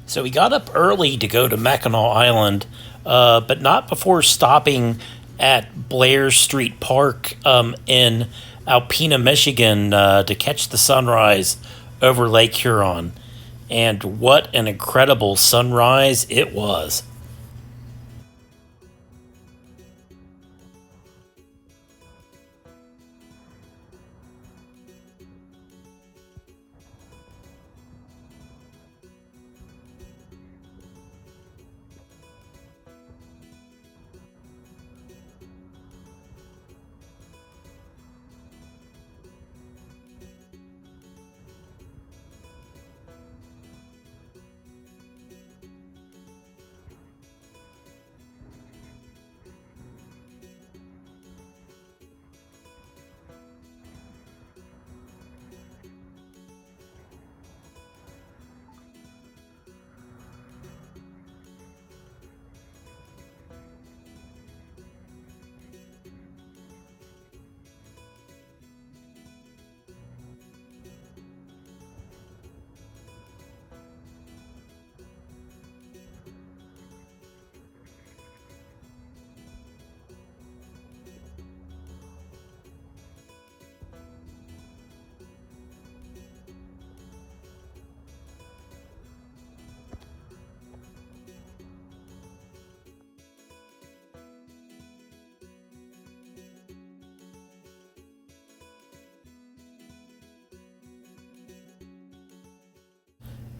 So we got up early to go to Mackinac Island, but not before stopping at Blair Street Park in Alpena, Michigan, to catch the sunrise over Lake Huron. And what an incredible sunrise it was.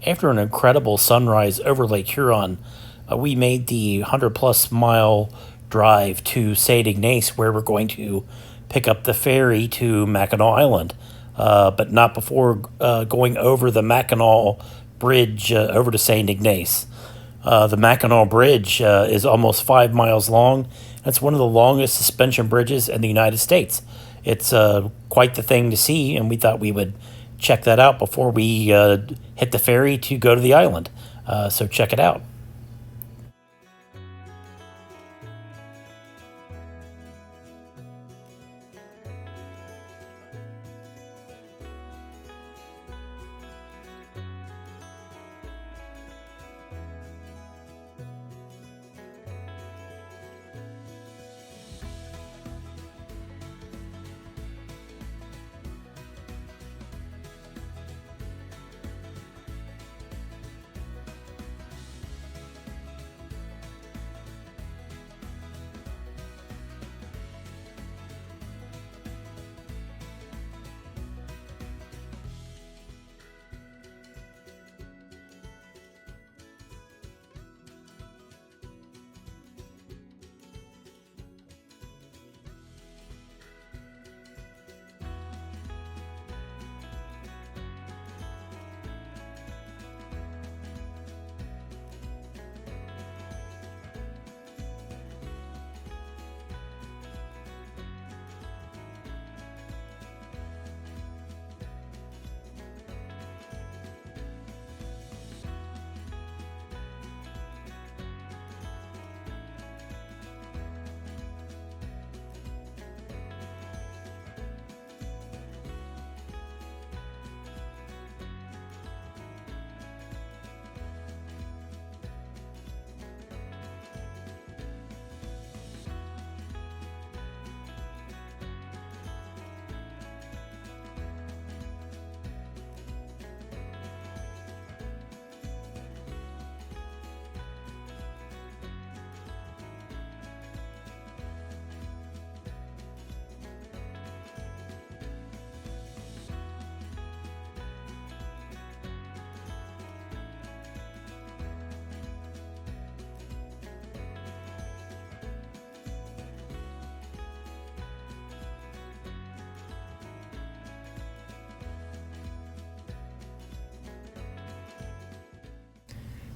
After an incredible sunrise over Lake Huron, we made the 100-plus-mile drive to St. Ignace, where we're going to pick up the ferry to Mackinac Island, but not before going over the Mackinac Bridge over to St. Ignace. The Mackinac Bridge is almost 5 miles long. It's one of the longest suspension bridges in the United States. It's quite the thing to see, and we thought we would check that out before we hit the ferry to go to the island. So check it out.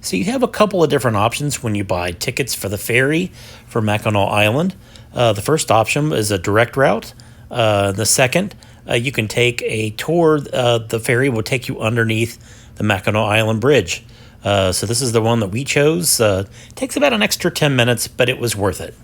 So you have a couple of different options when you buy tickets for the ferry for Mackinac Island. The first option is a direct route. The second, you can take a tour. The ferry will take you underneath the Mackinac Island Bridge. So this is the one that we chose. Takes about an extra 10 minutes, but it was worth it.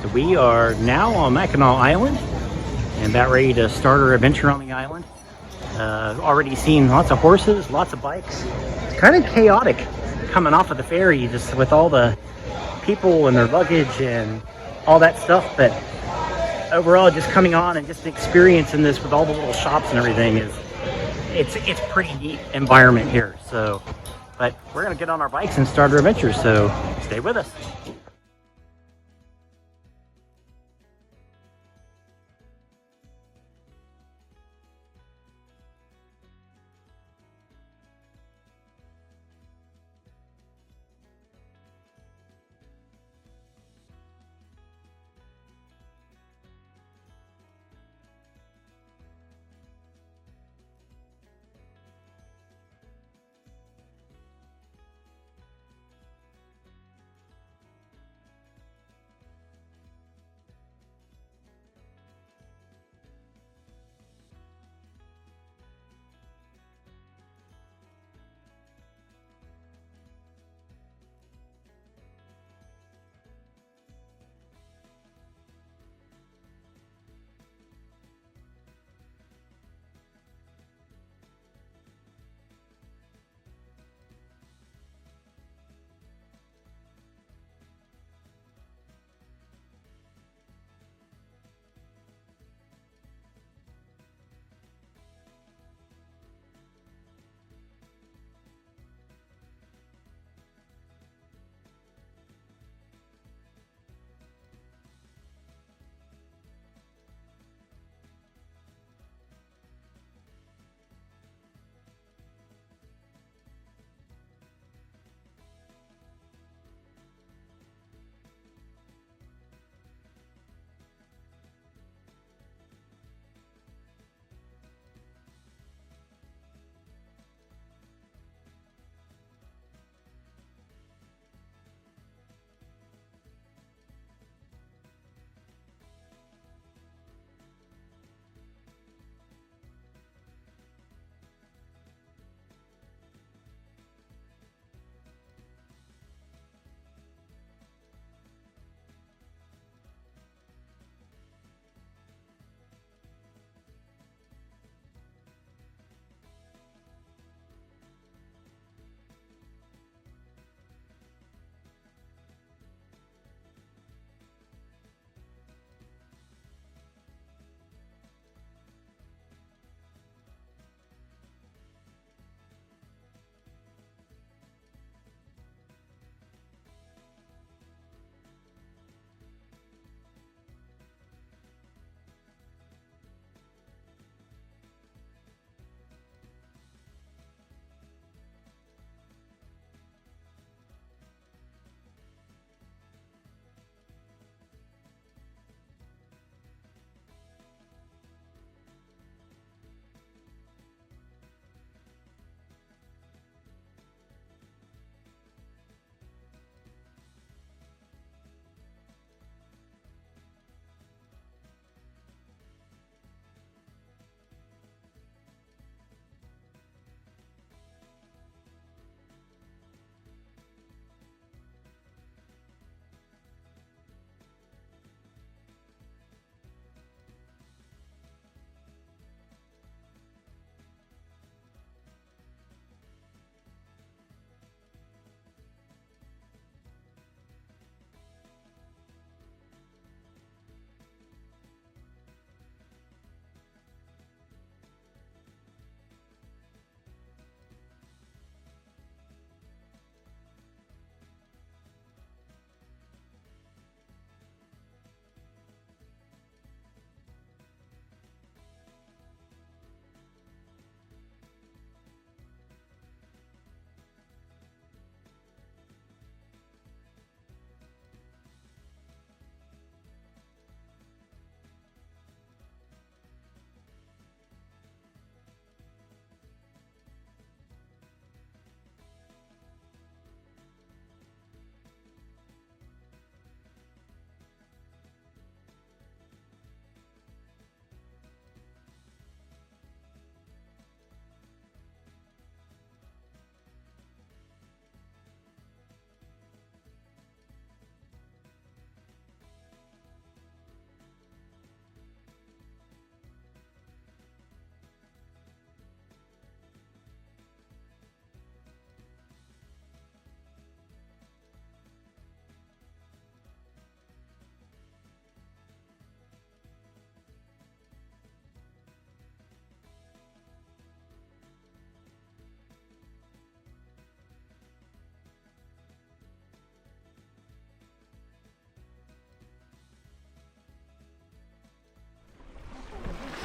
So we are now on Mackinac Island and about ready to start our adventure on the island. Already seen lots of horses, lots of bikes. It's kind of chaotic coming off of the ferry, just with all the people and their luggage and all that stuff. But overall, just coming on and just experiencing this with all the little shops and everything it's pretty neat environment here. So, but we're gonna get on our bikes and start our adventure. So stay with us.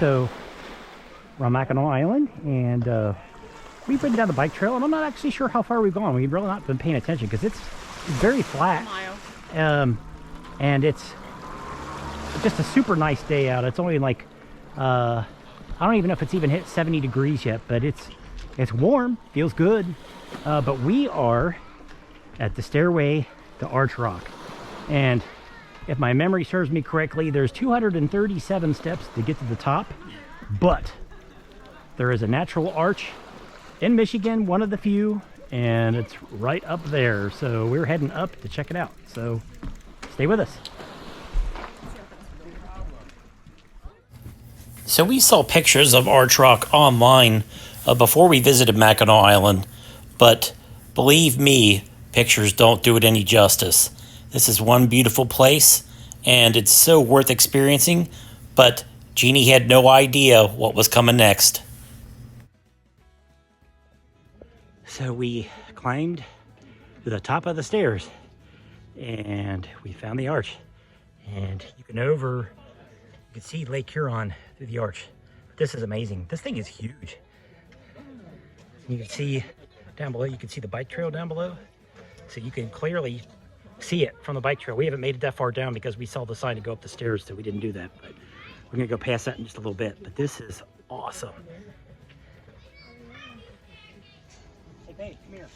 So we're on Mackinac Island, and we've been down the bike trail, and I'm not actually sure how far we've gone. We've really not been paying attention because it's very flat. And it's just a super nice day out. It's only like, I don't even know if it's even hit 70 degrees yet, but it's warm, feels good. But we are at the stairway to Archrock. And if my memory serves me correctly, there's 237 steps to get to the top, but there is a natural arch in Michigan, one of the few, and it's right up there. So we're heading up to check it out. So stay with us. So we saw pictures of Archrock online before we visited Mackinac Island, but believe me, pictures don't do it any justice. This is one beautiful place, and it's so worth experiencing, but Jeannie had no idea what was coming next. So we climbed to the top of the stairs, and we found the arch, and you can see Lake Huron through the arch. This is amazing. This thing is huge. You can see down below, you can see the bike trail down below. So you can clearly see it from the bike trail. We haven't made it that far down because we saw the sign to go up the stairs, so we didn't do that. But we're gonna go past that in just a little bit. But this is awesome. Hey, babe, come here.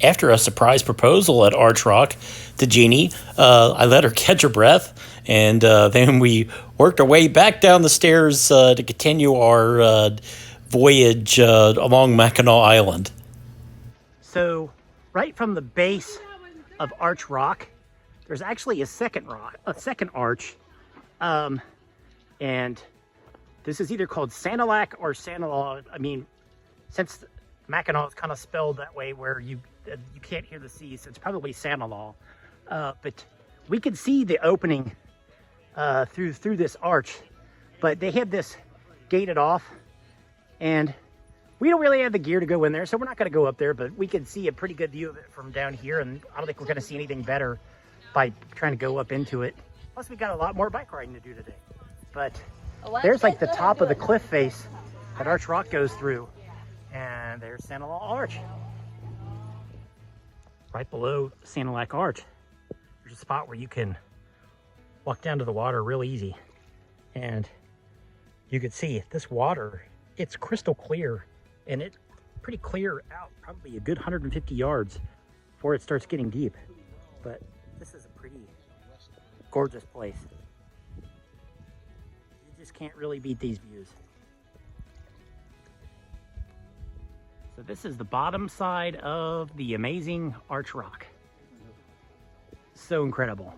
After a surprise proposal at Archrock to Jeannie, I let her catch her breath, and then we worked our way back down the stairs to continue our voyage along Mackinac Island. So right from the base of Archrock, there's actually a second arch, and this is either called Sanilac or Sanalaw. I mean, since Mackinac is kind of spelled that way where you can't hear the C, so it's probably Sanalaw. But we could see the opening through this arch, but they have this gated off, and we don't really have the gear to go in there, so we're not going to go up there, but we can see a pretty good view of it from down here, and I don't think we're going to see anything better by trying to go up into it. Plus, we got a lot more bike riding to do today. But there's like the top of the cliff face that Archrock goes through, and there's Sanilac Arch. Right below Sanilac Arch, there's a spot where you can walk down to the water real easy. And you can see this water, it's crystal clear, and it's pretty clear out, probably a good 150 yards before it starts getting deep. But this is a pretty gorgeous place. You just can't really beat these views. So this is the bottom side of the amazing Archrock. So incredible.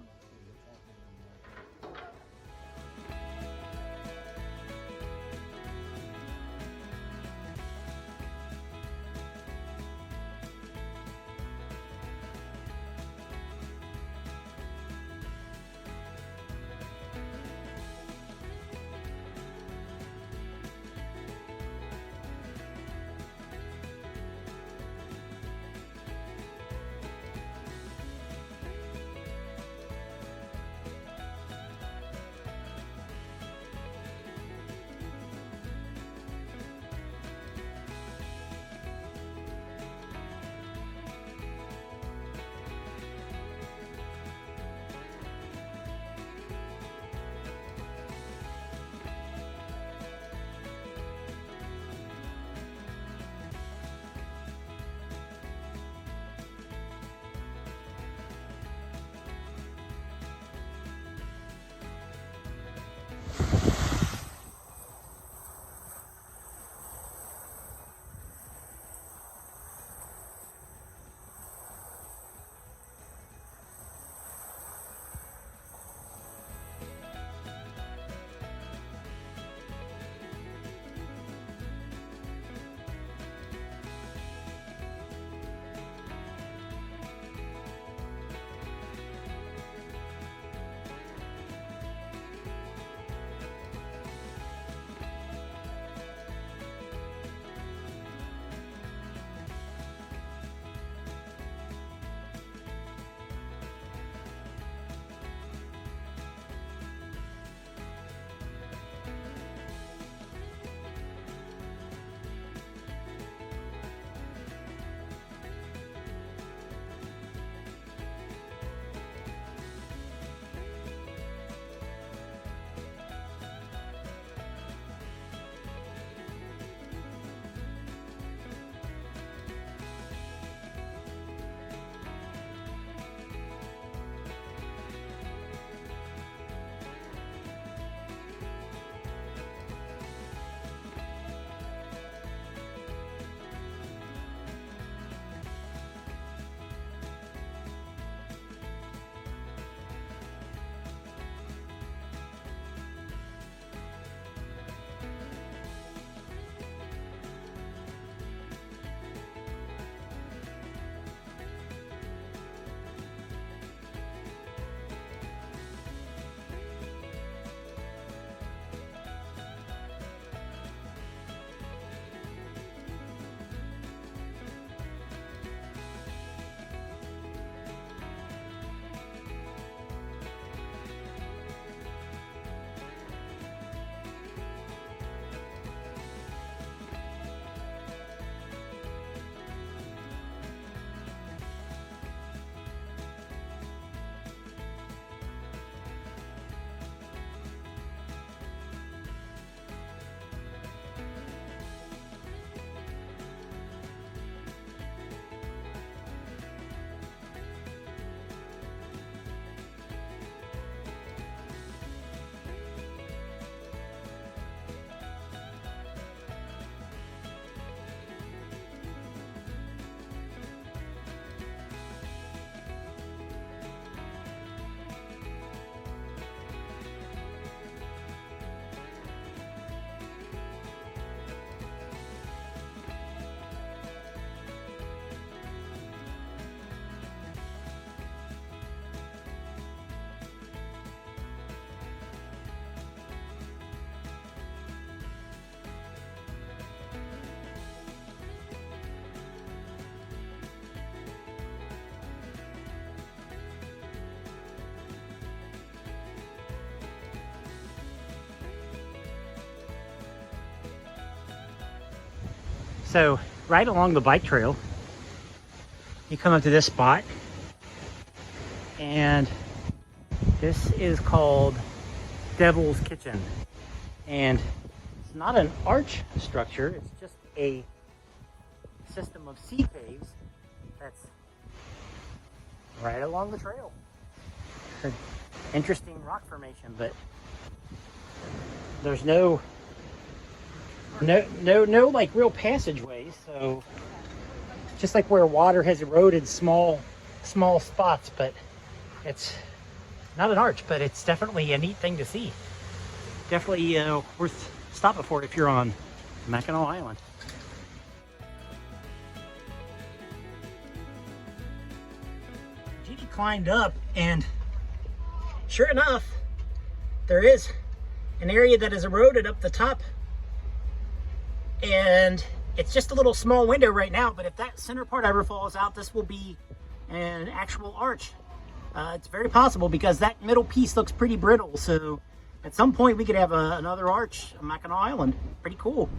So right along the bike trail, you come up to this spot, and this is called Devil's Kitchen. And it's not an arch structure, it's just a system of sea caves that's right along the trail. It's an interesting rock formation, but there's no like real passageways, so just like where water has eroded small spots, but it's not an arch, but it's definitely a neat thing to see. Definitely worth stopping for if you're on Mackinac Island. Genie climbed up, and sure enough, there is an area that is eroded up the top, and it's just a little small window right now, but if that center part ever falls out, this will be an actual arch. It's very possible because that middle piece looks pretty brittle, so at some point we could have another arch on Mackinac Island. Pretty cool.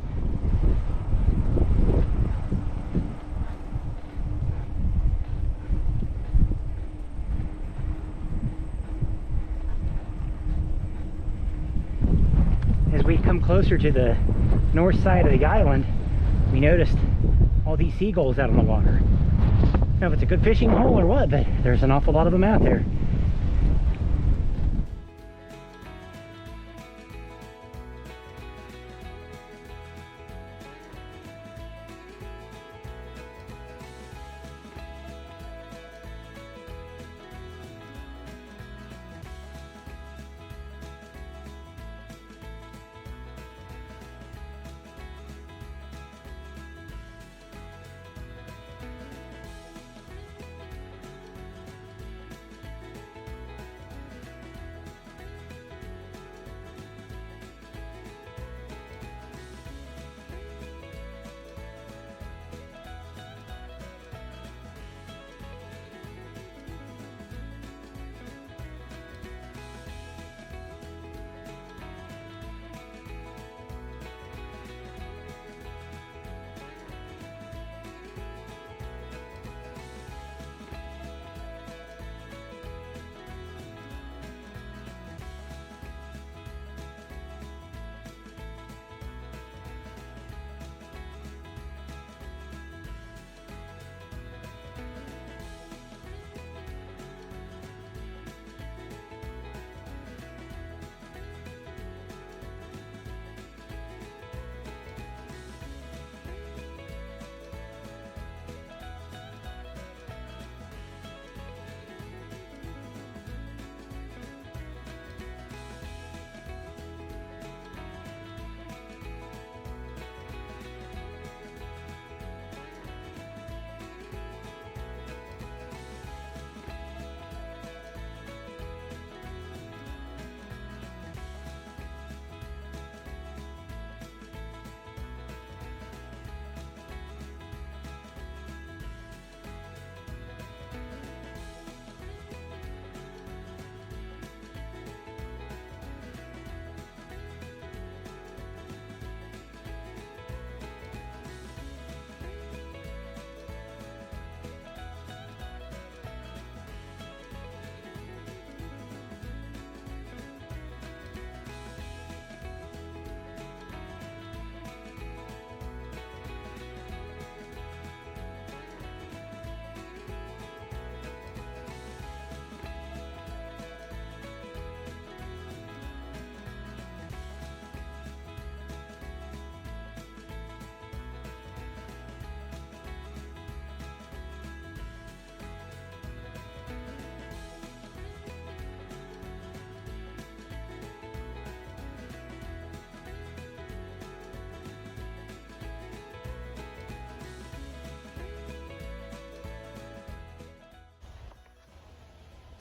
As we come closer to the north side of the island, we noticed all these seagulls out on the water. I don't know if it's a good fishing hole or what, but there's an awful lot of them out there.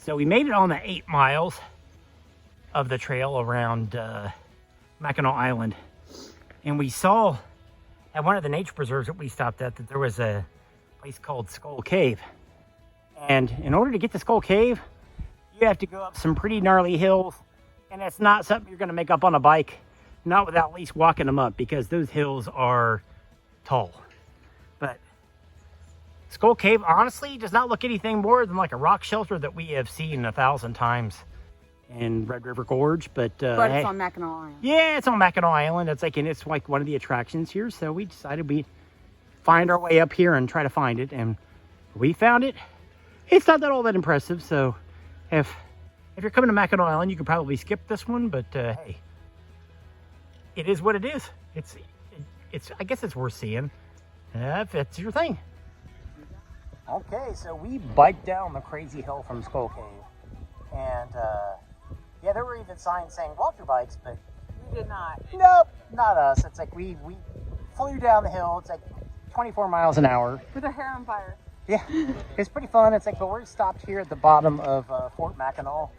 So we made it on the 8 miles of the trail around Mackinac Island. And we saw at one of the nature preserves that we stopped at that there was a place called Skull Cave. And in order to get to Skull Cave, you have to go up some pretty gnarly hills. And it's not something you're going to make up on a bike, not without at least walking them up, because those hills are tall. Skull Cave honestly does not look anything more than like a rock shelter that we have seen 1,000 times in Red River Gorge, but But hey, it's on Mackinac Island. yeah, it's on Mackinac Island. It's like one of the attractions here. So we decided we'd find our way up here and try to find it, and we found it. It's not that all that impressive. So if you're coming to Mackinac Island, you could probably skip this one. But hey, it is what it is. It's I guess it's worth seeing if it's your thing. Okay, so we biked down the crazy hill from Skull Cave, and yeah, there were even signs saying walk your bikes, but We did not. nope, not us. It's like we flew down the hill. It's like 24 miles an hour. With our hair on fire. Yeah, it's pretty fun. It's like, but we're stopped here at the bottom of Fort Mackinac,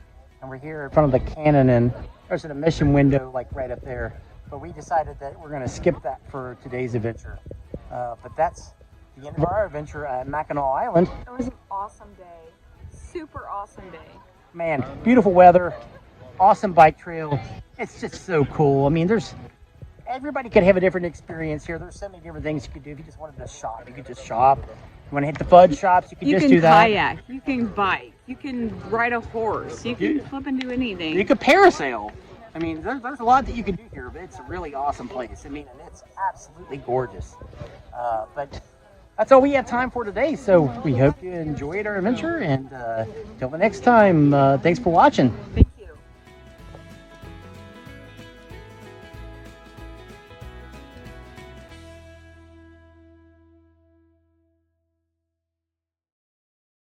and we're here in front of the cannon, and there's an admission window like right up there. But we decided that we're going to skip that for today's adventure. But that's the end of our adventure at Mackinac Island. It was an awesome day. Super awesome day. Man, beautiful weather, awesome bike trail. It's just so cool. I mean, everybody could have a different experience here. There's so many different things you could do. If you just wanted to shop, you could just shop. You want to hit the fudge shops, you could just do that. You can kayak, you can bike, you can ride a horse, you can flip and do anything. You could parasail. I mean, there's a lot that you can do here, but it's a really awesome place. I mean, and it's absolutely gorgeous. But that's all we have time for today. So we hope you enjoyed our adventure, and till the next time, thanks for watching.